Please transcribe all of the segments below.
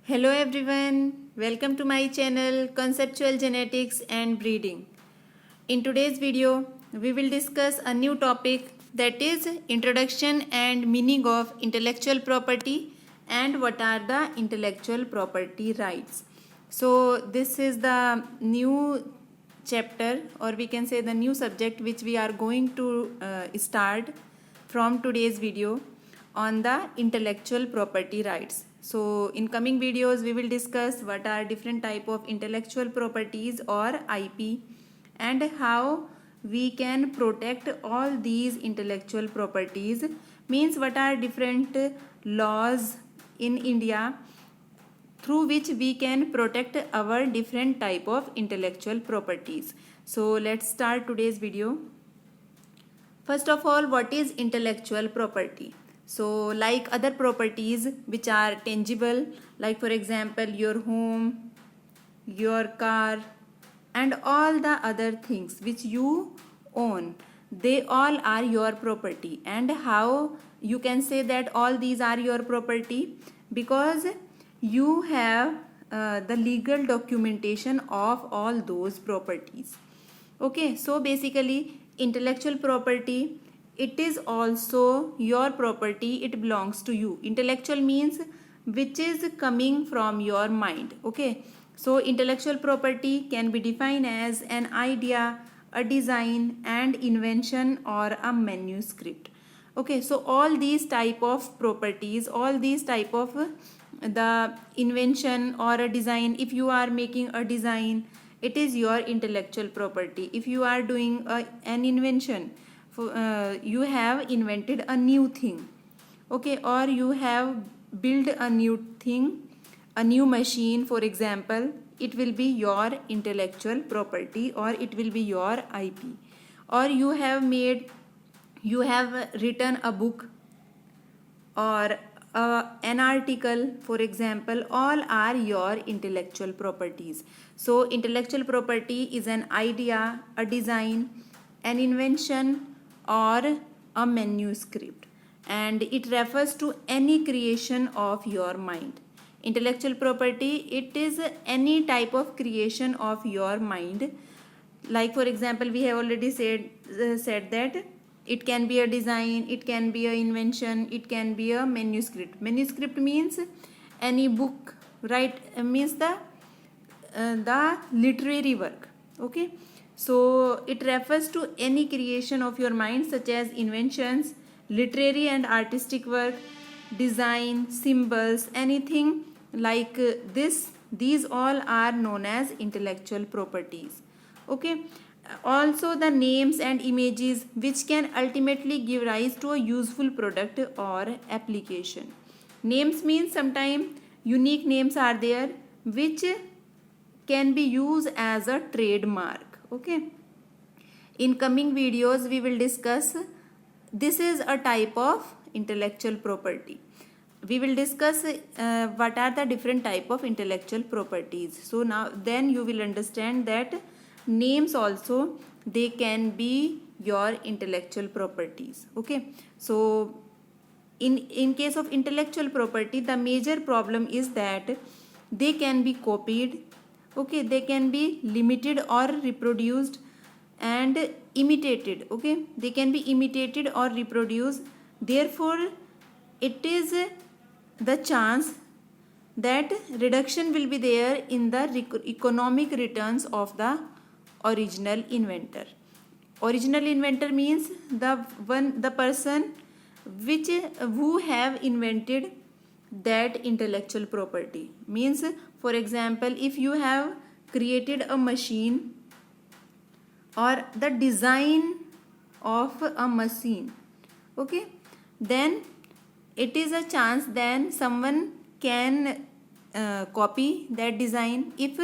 Hello everyone, welcome to my channel Conceptual Genetics and Breeding. In today's video, we will discuss a new topic, that is introduction and meaning of intellectual property and what are the intellectual property rights. So this is the new chapter, or we can say the new subject which we are going to start from today's video on the intellectual property rights. So in coming videos we will discuss what are different type of intellectual properties or IP and how we can protect all these intellectual properties, means what are different laws in India through which we can protect our different type of intellectual properties. So let's start today's video. First of all, what is intellectual property? So like other properties which are tangible, like for example your home, your car and all the other things which you own, they all are your property. And how you can say that all these are your property? Because you have the legal documentation of all those properties. Okay, so basically intellectual property, it is also your property, it belongs to you. Intellectual means which is coming from your mind. Okay, so intellectual property can be defined as an idea, a design, and invention or a manuscript. Okay, so all these type of properties, all these type of the invention or a design, if you are making a design, it is your intellectual property. If you are doing an invention, you have invented a new thing, okay, or you have built a new thing, a new machine for example, it will be your intellectual property or it will be your IP. Or you have written a book or an article for example, all are your intellectual properties. So intellectual property is an idea, a design, an invention or a manuscript, and it refers to any creation of your mind. Intellectual property, it is any type of creation of your mind. Like for example, we have already said that it can be a design, it can be an invention, it can be a manuscript. Manuscript means any book, right? Means the literary work. Okay, so it refers to any creation of your mind such as inventions, literary and artistic work, design, symbols, anything like this. These all are known as intellectual properties. Okay, also the names and images which can ultimately give rise to a useful product or application. Names means sometimes unique names are there which can be used as a trademark. Okay, in coming videos we will discuss, this is a type of intellectual property. We will discuss what are the different type of intellectual properties. So now then you will understand that names also, they can be your intellectual properties. Okay, so in case of intellectual property, the major problem is that they can be copied, okay, they can be limited or reproduced and imitated. Okay, they can be imitated or reproduced. Therefore it is the chance that reduction will be there in the economic returns of the original inventor. Original inventor means the person who have invented that intellectual property. Means for example, if you have created a machine or the design of a machine, okay, then it is a chance then someone can copy that design if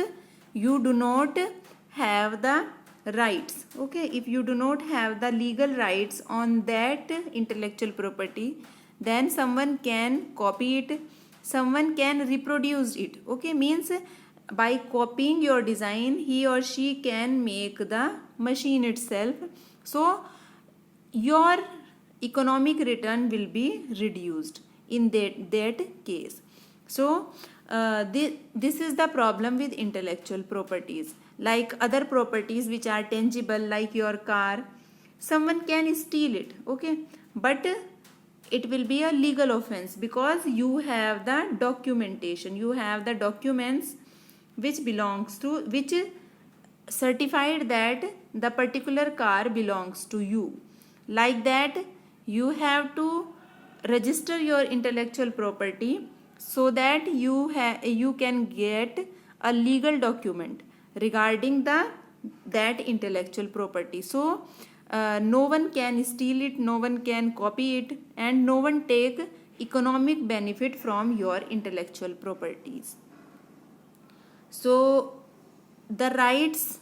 you do not have the rights. Okay, if you do not have the legal rights on that intellectual property, then someone can copy it, someone can reproduce it. Okay, means by copying your design, he or she can make the machine itself. So your economic return will be reduced in that case. So this is the problem with intellectual properties. Like other properties which are tangible, like your car, someone can steal it, okay, but it will be a legal offense because you have the documentation, you have the documents which belongs to, which certified that the particular car belongs to you. Like that, you have to register your intellectual property so that you can get a legal document regarding that intellectual property. So no one can steal it, no one can copy it, and no one take economic benefit from your intellectual properties. So the rights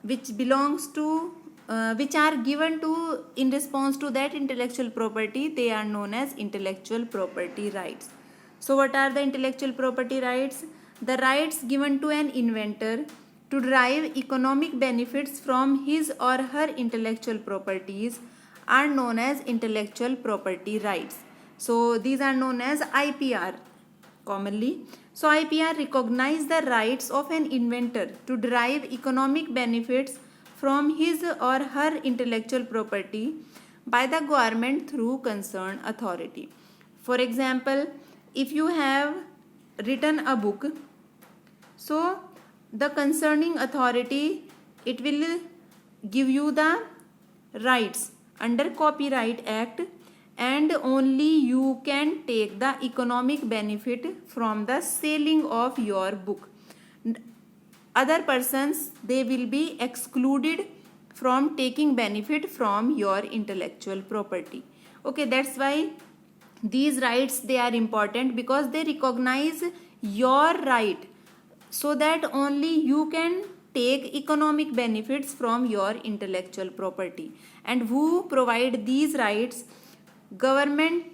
which belongs to which are given to in response to that intellectual property, they are known as intellectual property rights. So what are the intellectual property rights? The rights given to an inventor to derive economic benefits from his or her intellectual properties are known as intellectual property rights. So these are known as IPR commonly. So IPR recognize the rights of an inventor to derive economic benefits from his or her intellectual property by the government through concerned authority. For example, if you have written a book, so the concerning authority, it will give you the rights under Copyright Act, and only you can take the economic benefit from the selling of your book. Other persons, they will be excluded from taking benefit from your intellectual property. Okay, that's why these rights, they are important because they recognize your right so that only you can take economic benefits from your intellectual property. And who provide these rights? Government,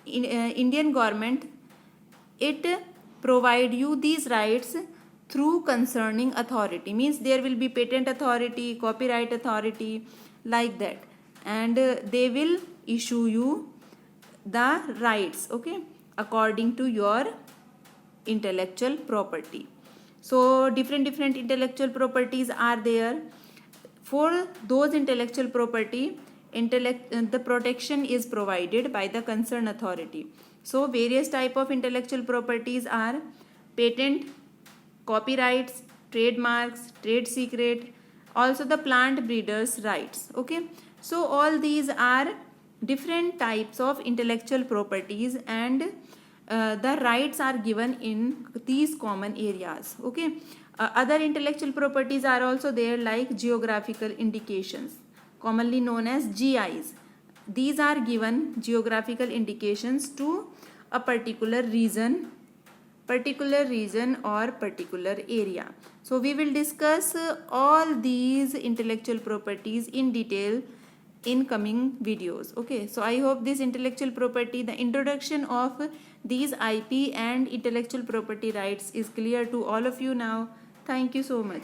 Indian government, it provide you these rights through concerning authority. Means there will be patent authority, copyright authority, like that, and they will issue you the rights, okay, according to your intellectual property. So different intellectual properties are there. For those intellectual property, the protection is provided by the concerned authority. So various type of intellectual properties are patent, copyrights, trademarks, trade secret, also the plant breeders' rights. Okay, so all these are different types of intellectual properties, and the rights are given in these common areas. Okay, other intellectual properties are also there, like geographical indications, commonly known as GIs. These are given geographical indications to a particular region or particular area. So we will discuss all these intellectual properties in detail in coming videos. Okay, so I hope this intellectual property, the introduction of these IP and intellectual property rights is clear to all of you now. Thank you so much.